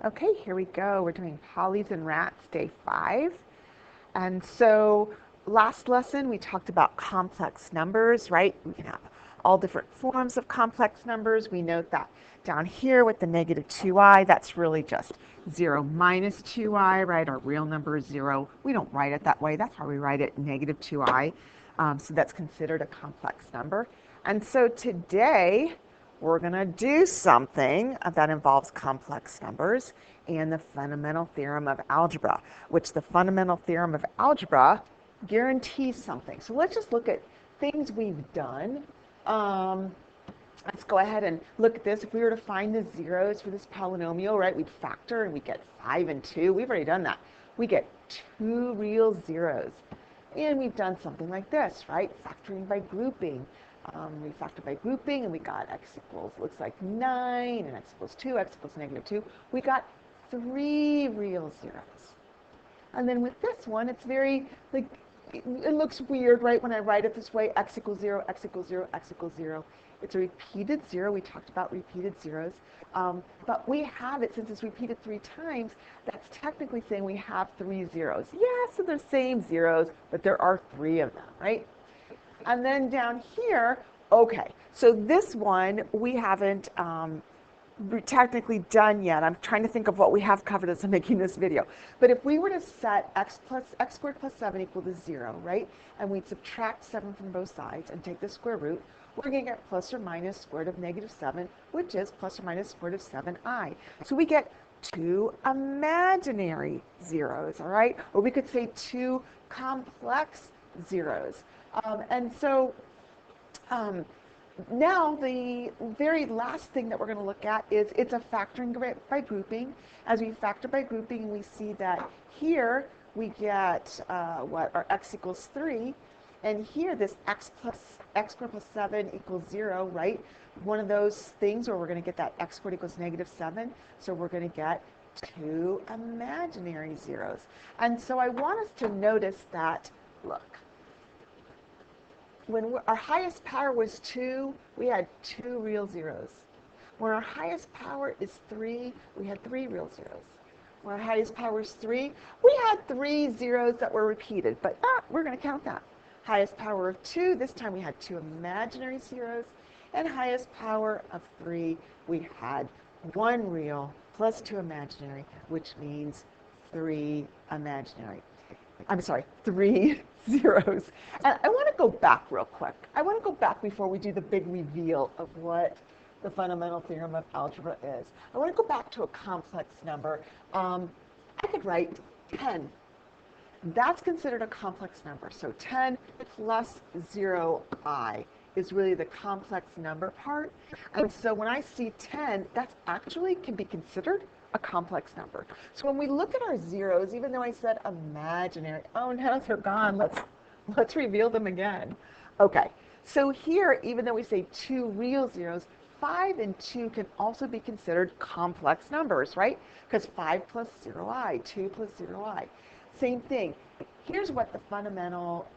Okay, here we go. We're doing Pollies and Rats, day 5. And so last lesson we talked about complex numbers, right? We can have all different forms of complex numbers. We note that down here with the negative 2i, that's really just 0 minus 2i, right? Our real number is 0. We don't write it that way. That's why we write it negative 2i. So that's considered a complex number. And so today we're going to do something that involves complex numbers and the fundamental theorem of algebra, which the fundamental theorem of algebra guarantees something. So let's just look at things we've done. Let's go ahead and look at this. If we were to find the zeros for this polynomial, right, we'd factor and we get 5 and 2. We've already done that. We get 2 real zeros. And we've done something like this, right? Factoring by grouping. We factored by grouping and we got x equals, looks like 9, and x equals 2, x equals negative 2. We got 3 real zeros. And then with this one, it's very, like, it looks weird, right, when I write it this way, x equals 0, x equals 0, x equals 0. It's a repeated 0. We talked about repeated zeros. But we have it, since it's repeated 3 times, that's technically saying we have 3 zeros. Yeah, so they're same zeros, but there are 3 of them, right? And then down here, okay, so this one we haven't technically done yet. I'm trying to think of what we have covered as I'm making this video. But if we were to set x squared plus 7 equal to 0, right? And we'd subtract 7 from both sides and take the square root, we're going to get plus or minus square root of negative 7, which is plus or minus square root of 7i. So we get 2 imaginary zeros, all right? Or we could say 2 complex zeros. And so now the very last thing that we're going to look at is it's a factoring by grouping. As we factor by grouping, we see that here we get what our x equals 3, and here this x squared plus 7 equals 0, right? One of those things where we're going to get that x squared equals negative 7, so we're going to get 2 imaginary zeros. And so I want us to notice that, look, when our highest power was 2, we had 2 real zeros. When our highest power is 3, we had 3 real zeros. When our highest power is 3, we had 3 zeros that were repeated, but we're going to count that. Highest power of 2, this time we had 2 imaginary zeros, and highest power of 3, we had 1 real plus 2 imaginary, which means 3 imaginary. I'm sorry, 3 zeros. And I want to go back real quick. I want to go back before we do the big reveal of what the fundamental theorem of algebra is. I want to go back to a complex number. I could write 10. That's considered a complex number. So 10 plus 0i is really the complex number part. And so when I see 10, that's actually can be considered a complex number. So when we look at our zeros, even though I said imaginary, oh, now they're gone. Let's reveal them again. Okay, so here, even though we say 2 real zeros, 5 and 2 can also be considered complex numbers, right? Because 5 plus 0i, 2 plus 0i. Same thing. Here's what the fundamental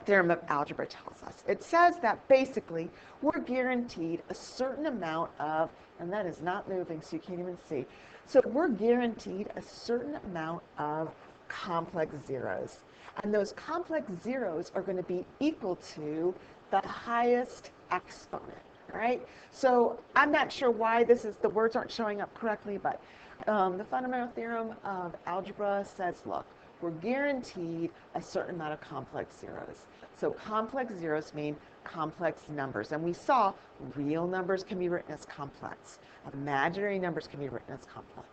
theorem of algebra tells us. It says that basically we're guaranteed a certain amount of, and that is not moving so you can't even see, so we're guaranteed a certain amount of complex zeros. And those complex zeros are going to be equal to the highest exponent, right? So I'm not sure why the words aren't showing up correctly, but the fundamental theorem of algebra says, look, we're guaranteed a certain amount of complex zeros. So complex zeros mean complex numbers. And we saw real numbers can be written as complex. Imaginary numbers can be written as complex.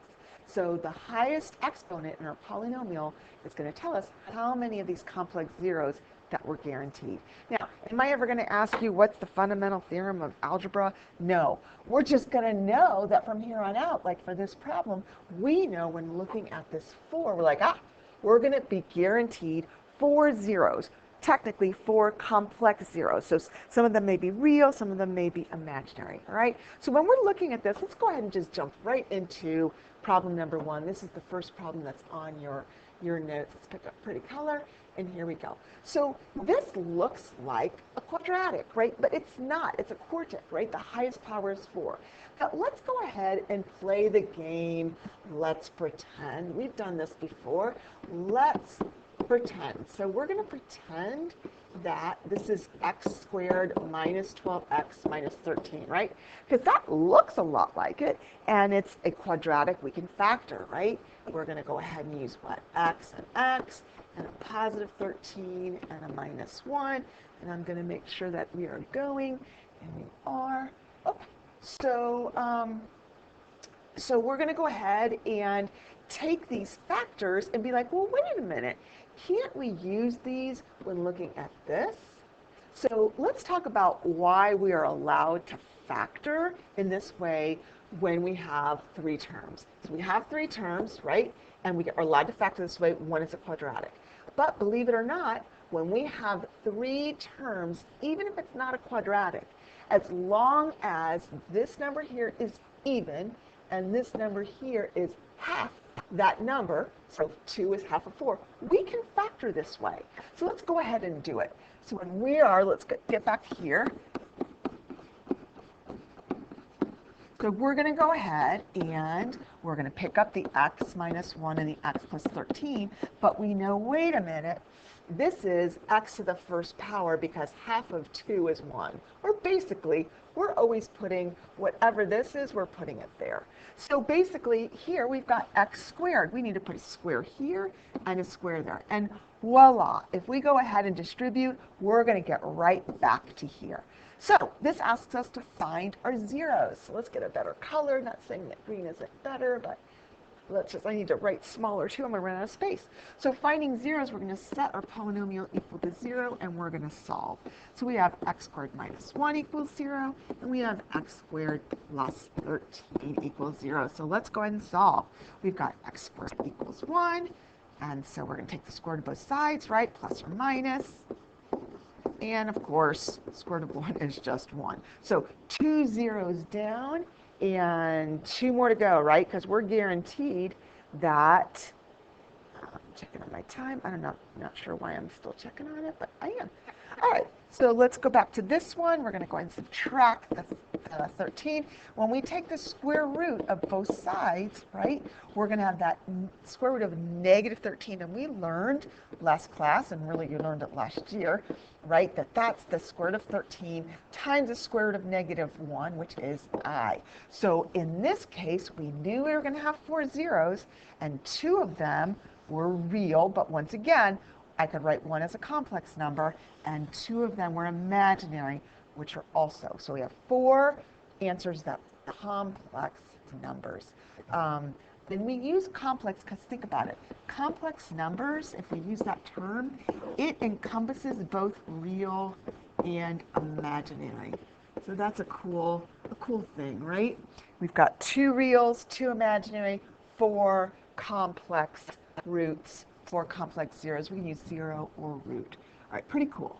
So the highest exponent in our polynomial is going to tell us how many of these complex zeros that we're guaranteed. Now, am I ever going to ask you what's the fundamental theorem of algebra? No. We're just going to know that from here on out, like for this problem, we know when looking at this 4, we're like, we're going to be guaranteed 4 zeros, technically 4 complex zeros. So some of them may be real, some of them may be imaginary, all right? So when we're looking at this, let's go ahead and just jump right into problem number 1. This is the first problem that's on your notes. Let's pick up pretty color. And here we go. So this looks like a quadratic, right? But it's not. It's a quartic, right? The highest power is 4. Now let's go ahead and play the game. Let's pretend. We've done this before. Let's pretend. So we're going to pretend that this is x squared minus 12x minus 13, right? Because that looks a lot like it, and it's a quadratic we can factor, right? We're going to go ahead and use what? X, and a positive 13, and a minus 1. And I'm going to make sure that we are going, and we are. Okay. So we're going to go ahead and take these factors and be like, well, wait a minute. Can't we use these when looking at this? So let's talk about why we are allowed to factor in this way when we have 3 terms. So we have 3 terms, right? And we are allowed to factor this way when it's a quadratic. But believe it or not, when we have 3 terms, even if it's not a quadratic, as long as this number here is even and this number here is half that number, so 2 is half of 4, we can factor this way. So let's go ahead and do it. So when we are, let's get back here. So we're going to go ahead and we're going to pick up the x minus 1 and the x plus 13, but we know, wait a minute, this is x to the first power because half of 2 is 1. Or basically, we're always putting whatever this is, we're putting it there. So basically, here we've got x squared. We need to put a square here and a square there. And voila, if we go ahead and distribute, we're going to get right back to here. So this asks us to find our zeros. So let's get a better color. Not saying that green isn't better, but I need to write smaller too. I'm going to run out of space. So finding zeros, we're going to set our polynomial equal to 0, and we're going to solve. So we have x squared minus 1 equals 0, and we have x squared plus 13 equals 0. So let's go ahead and solve. We've got x squared equals 1, and so we're going to take the square root of both sides, right? Plus or minus. And of course, square root of 1 is just 1. So 2 zeros down and 2 more to go, right? Because we're guaranteed that, I'm checking on my time. I'm not sure why I'm still checking on it, but I am. All right, so let's go back to this one. We're going to go ahead and subtract the 13. When we take the square root of both sides, right, we're going to have that square root of negative 13. And we learned last class, and really you learned it last year, right, that that's the square root of 13 times the square root of negative 1, which is I. So in this case, we knew we were going to have 4 zeros, and 2 of them were real. But once again, I could write 1 as a complex number, and 2 of them were imaginary, which are also. So we have 4 answers that are complex numbers. Then we use complex because think about it. Complex numbers, if we use that term, it encompasses both real and imaginary. So that's a cool thing, right? We've got 2 reals, 2 imaginary, 4 complex roots, 4 complex zeros. We can use 0 or root. All right, pretty cool.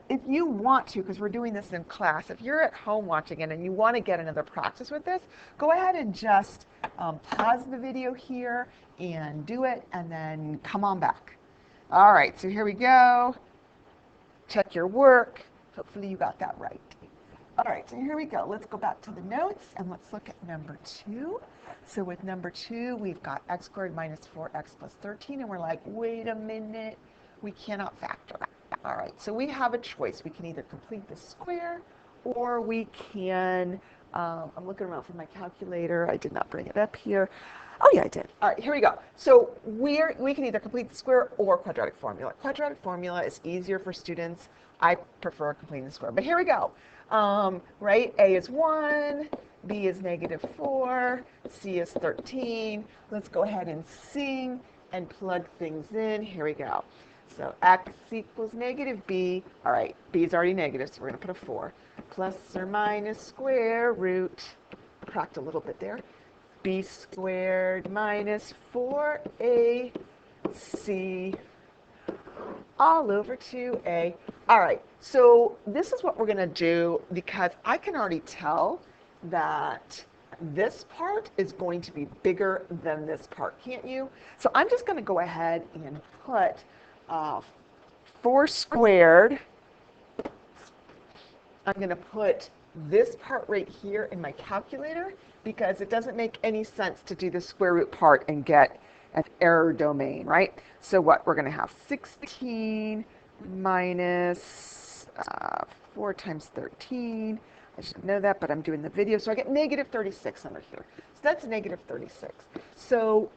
If you want to, because we're doing this in class, if you're at home watching it and you want to get another practice with this, go ahead and just pause the video here and do it, and then come on back. All right, so here we go. Check your work. Hopefully you got that right. All right, so here we go. Let's go back to the notes, and let's look at number 2. So with number 2, we've got x squared minus 4x plus 13, and we're like, wait a minute, we cannot factor. All right, so we have a choice. We can either complete the square, or we can, I'm looking around for my calculator. I did not bring it up here. Oh yeah, I did. All right, here we go. So we can either complete the square or quadratic formula. Quadratic formula is easier for students. I prefer completing the square, but here we go. Right, A is 1, B is negative 4, C is 13. Let's go ahead and sing and plug things in. Here we go. So x equals negative b. All right, b is already negative, so we're going to put a 4. Plus or minus square root, cracked a little bit there, b squared minus 4ac all over 2a. All right, so this is what we're going to do because I can already tell that this part is going to be bigger than this part, can't you? So I'm just going to go ahead and put 4 squared. I'm going to put this part right here in my calculator because it doesn't make any sense to do the square root part and get an error domain, right? So what? We're going to have 16 minus 4 times 13. I should know that, but I'm doing the video. So I get negative 36 under here. So that's negative 36. So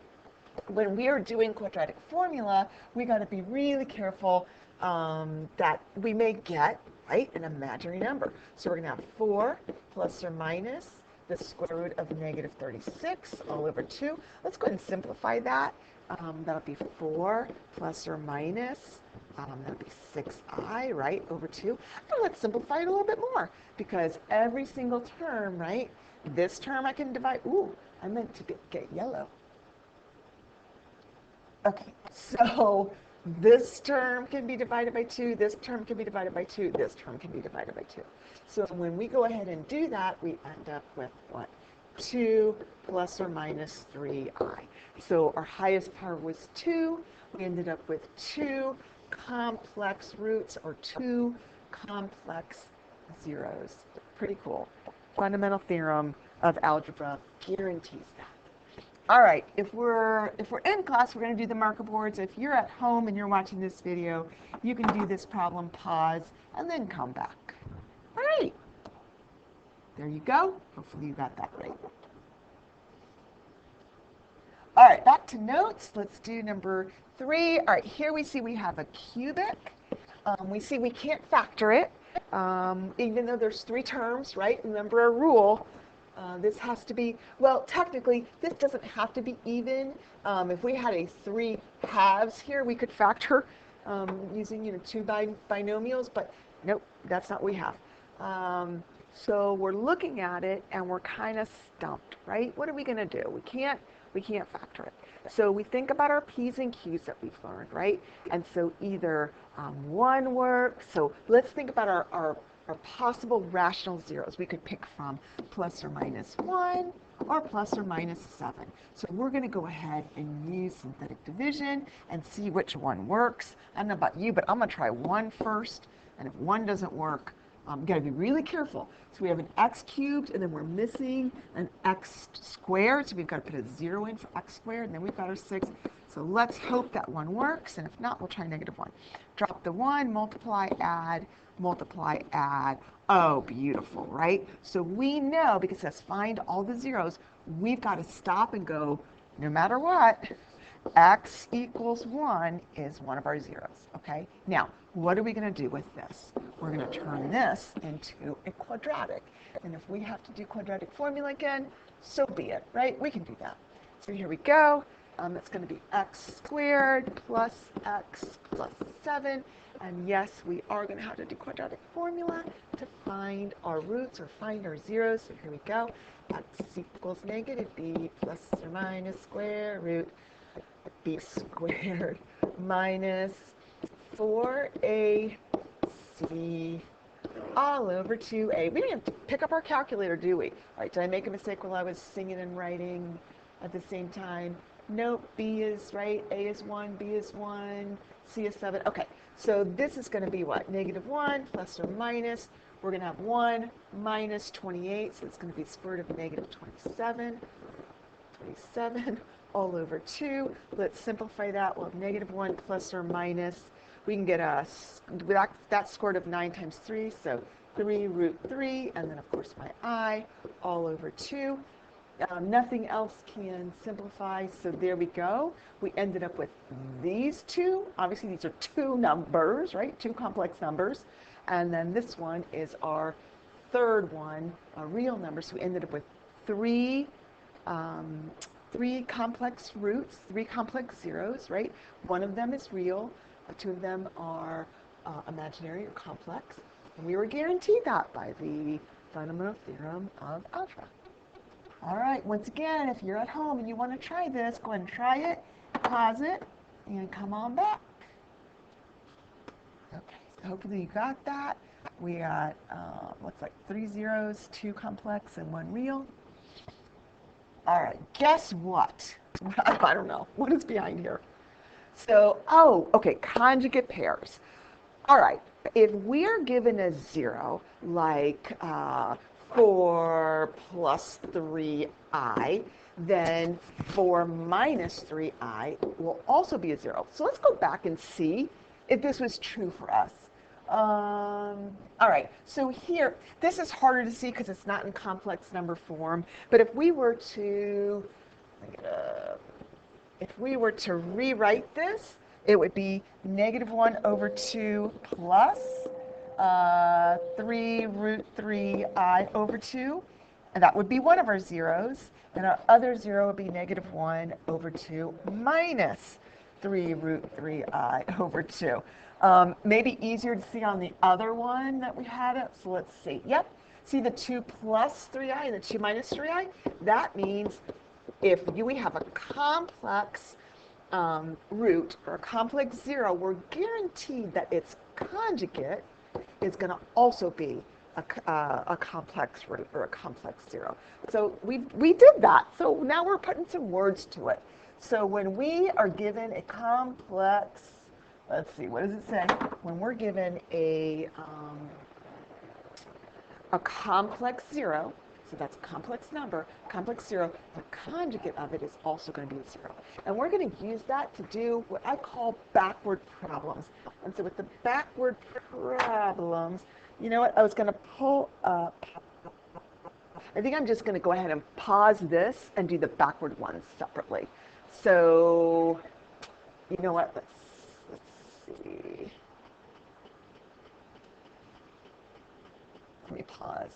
when we are doing quadratic formula, we got to be really careful that we may get, right, an imaginary number. So we're going to have 4 plus or minus the square root of negative 36 all over 2. Let's go ahead and simplify that. That'll be 4 plus or minus, that'll be 6i, right, over 2. And let's simplify it a little bit more because every single term, right, this term I can divide. Ooh, I meant to get yellow. Okay, so this term can be divided by 2, this term can be divided by 2, this term can be divided by 2. So when we go ahead and do that, we end up with what? 2 plus or minus 3i. So our highest power was 2. We ended up with 2 complex roots or 2 complex zeros. Pretty cool. Fundamental theorem of algebra guarantees that. All right, if we're in class, we're going to do the marker boards. If you're at home and you're watching this video, you can do this problem, pause, and then come back. All right, there you go. Hopefully you got that right. All right, back to notes. Let's do number 3. All right, here we see we have a cubic. We see we can't factor it, even though there's 3 terms, right? Remember our rule. This has to be, well, technically, this doesn't have to be even. If we had a 3 halves here, we could factor using 2 binomials, but nope, that's not what we have. So we're looking at it, and we're kind of stumped, right? What are we going to do? We can't factor it. So we think about our P's and Q's that we've learned, right? And so either 1 works. So let's think about our possible rational zeros. We could pick from plus or minus 1 or plus or minus 7. So we're going to go ahead and use synthetic division and see which one works. I don't know about you, but I'm going to try 1 first. And if 1 doesn't work, you've got to be really careful. So we have an x cubed, and then we're missing an x squared. So we've got to put a 0 in for x squared, and then we've got our 6. So let's hope that 1 works, and if not, we'll try negative 1. Drop the 1, multiply, add, multiply, add. Oh, beautiful, right? So we know, because it says find all the zeros, we've got to stop and go, no matter what, x equals 1 is one of our zeros, okay? Now, what are we going to do with this? We're going to turn this into a quadratic. And if we have to do quadratic formula again, so be it, right? We can do that. So here we go. It's going to be x squared plus x plus 7. And yes, we are going to have to do quadratic formula to find our roots or find our zeros. So here we go. X equals negative b plus or minus square root b squared minus 4ac all over 2a. We didn't have to pick up our calculator, do we? All right, did I make a mistake while I was singing and writing at the same time? Nope, b is right, a is 1, b is 1, c is 7. Okay, so this is going to be what? Negative 1 plus or minus. We're going to have 1 minus 28, so it's going to be square root of negative 27. 27 all over 2. Let's simplify that. We'll have negative 1 plus or minus. We can get that square root of 9 times 3, so 3 root 3, and then, of course, my I all over 2. Nothing else can simplify, so there we go. We ended up with these 2. Obviously, these are 2 numbers, right? 2 complex numbers. And then this one is our third one, a real number. So we ended up with 3 complex roots, 3 complex zeros, right? One of them is real. 2 of them are imaginary or complex. And we were guaranteed that by the fundamental theorem of algebra. All right, once again, if you're at home and you want to try this, go ahead and try it, pause it, and come on back. Okay, so hopefully you got that. We got, looks like 3 zeros, 2 complex, and 1 real. All right, guess what? I don't know. What is behind here? So, oh, okay, conjugate pairs. All right, if we are given a 0, like 4 plus 3i, then 4 minus 3i will also be a 0. So let's go back and see if this was true for us. All right, so here, this is harder to see because it's not in complex number form, but if we were to, rewrite this, it would be negative 1 over 2 plus 3 root 3i over 2. And that would be one of our zeros. And our other zero would be negative 1 over 2 minus 3 root 3i over 2. Maybe easier to see on the other one that we had it. So let's see. Yep. See the 2 plus 3i and the 2 minus 3i? That means if we have a complex root or a complex zero, we're guaranteed that its conjugate is going to also be a complex root or a complex zero. So we did that. So now we're putting some words to it. So when we are given a complex, let's see, what does it say? When we're given a complex zero, so that's a complex number, complex zero, the conjugate of it is also going to be a zero. And we're going to use that to do what I call backward problems. And so with the backward problems, you know what, I was going to pull up, I think I'm just going to go ahead and pause this and do the backward ones separately. So, you know what, let's see. Let me pause.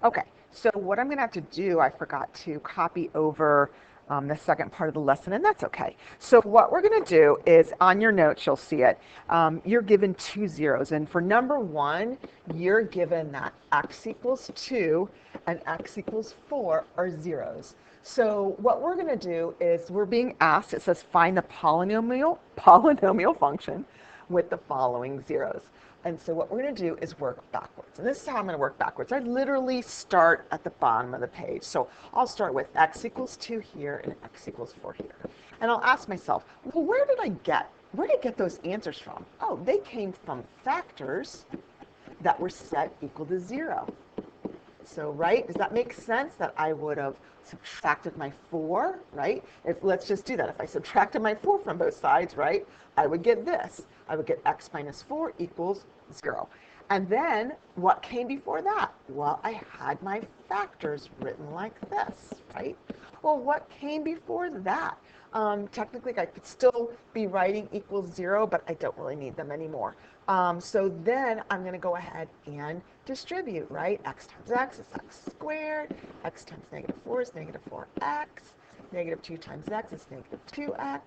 Okay, so what I'm going to have to do, I forgot to copy over the second part of the lesson, and that's okay. So what we're going to do is, on your notes, you'll see it. You're given 2 zeros, and for number 1, you're given that x equals 2 and x equals 4 are zeros. So what we're going to do is we're being asked, it says find the polynomial function with the following zeros. And so what we're going to do is work backwards. And this is how I'm going to work backwards. I literally start at the bottom of the page. So I'll start with x equals 2 here and x equals 4 here. And I'll ask myself, well, where did I get those answers from? Oh, they came from factors that were set equal to 0. So, right, does that make sense that I would have subtracted my 4, right? Let's just do that. If I subtracted my 4 from both sides, right, I would get this. I would get x minus 4 equals 0. And then what came before that? Well, I had my factors written like this, right? Well, what came before that? Technically, I could still be writing equals 0, but I don't really need them anymore. So then I'm going to go ahead and distribute, right? X times x is x squared. X times negative 4 is negative 4x. Negative 2 times x is negative 2x.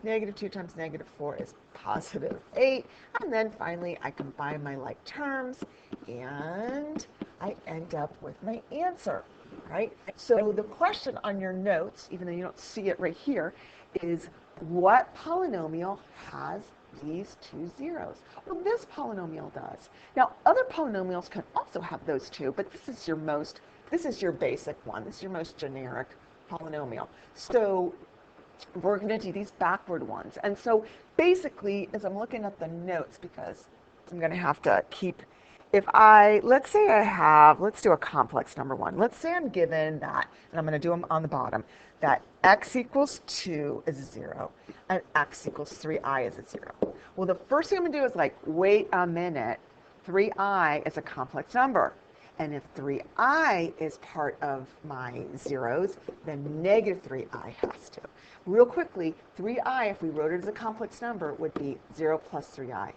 Negative 2 times negative 4 is positive 8. And then finally, I combine my like terms, and I end up with my answer, right? So the question on your notes, even though you don't see it right here, is what polynomial has these 2 zeros? Well, this polynomial does. Now, other polynomials can also have those 2, but this is your basic one. This is your most generic polynomial. So we're going to do these backward ones. And so basically, as I'm looking at the notes, because I'm going to have to keep, let's do a complex number 1. Let's say I'm given that, and I'm going to do them on the bottom, that x equals 2 is a 0, and x equals 3i is a 0. Well, the first thing I'm going to do is wait a minute. 3i is a complex number. And if 3i is part of my zeros, then negative 3i has to. Real quickly, 3i, if we wrote it as a complex number, would be 0 plus 3i.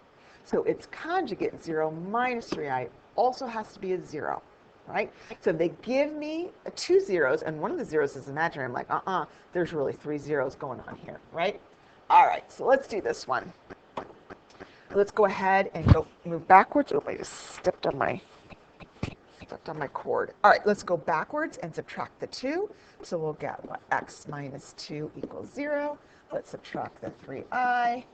So its conjugate, 0 minus 3i, also has to be a 0, right? So they give me 2 zeros, and one of the zeros is imaginary. I'm like, there's really 3 zeros going on here, right? All right, so let's do this one. Let's go ahead and move backwards. Oh, I just stepped on my cord. All right, let's go backwards and subtract the 2. So we'll get what? X minus 2 equals 0. Let's subtract the 3i.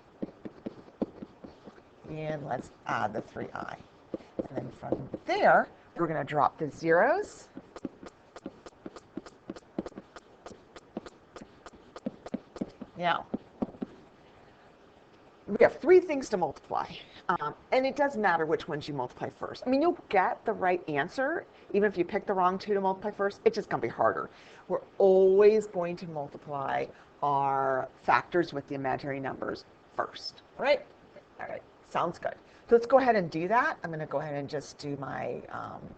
And let's add the 3i. And then from there, we're going to drop the zeros. Now, we have three things to multiply. And it doesn't matter which ones you multiply first. I mean, you'll get the right answer, even if you pick the wrong two to multiply first. It's just going to be harder. We're always going to multiply our factors with the imaginary numbers first, right? All right, sounds good. So let's go ahead and do that. I'm going to go ahead and just do my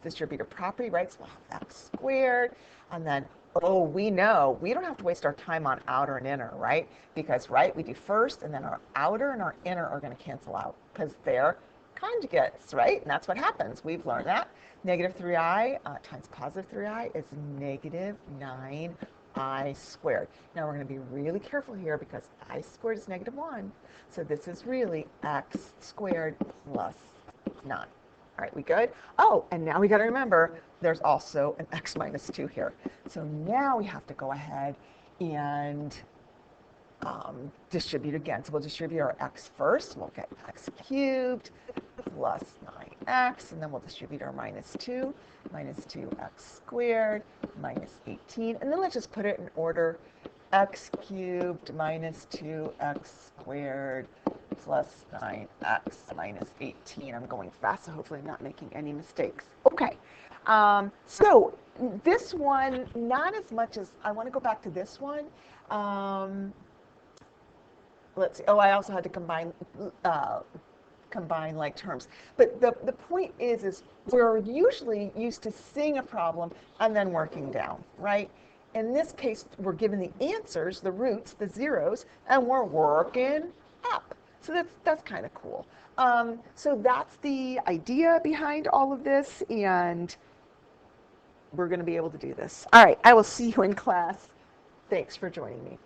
distributive property, right? So we'll have x squared, and then, oh, we know we don't have to waste our time on outer and inner, right? Because, right, we do first, and then our outer and our inner are going to cancel out because they're conjugates, right? And that's what happens. We've learned that. Negative 3i times positive 3i is negative 9i squared. Now we're going to be really careful here because I squared is negative 1. So this is really x squared plus 9. All right, we good? Oh, and now we got to remember there's also an x minus 2 here. So now we have to go ahead and distribute again. So we'll distribute our x first. We'll get x cubed plus 9x, and then we'll distribute our minus 2 x squared minus 18. And then let's just put it in order. X cubed minus 2x squared plus 9x minus 18. I'm going fast, so hopefully I'm not making any mistakes. Okay, so this one, not as much as, I want to go back to this one. Let's see, oh, I also had to combine like terms. But the point is we're usually used to seeing a problem and then working down, right? In this case, we're given the answers, the roots, the zeros, and we're working up. So that's kind of cool. So that's the idea behind all of this, and we're going to be able to do this. All right, I will see you in class. Thanks for joining me.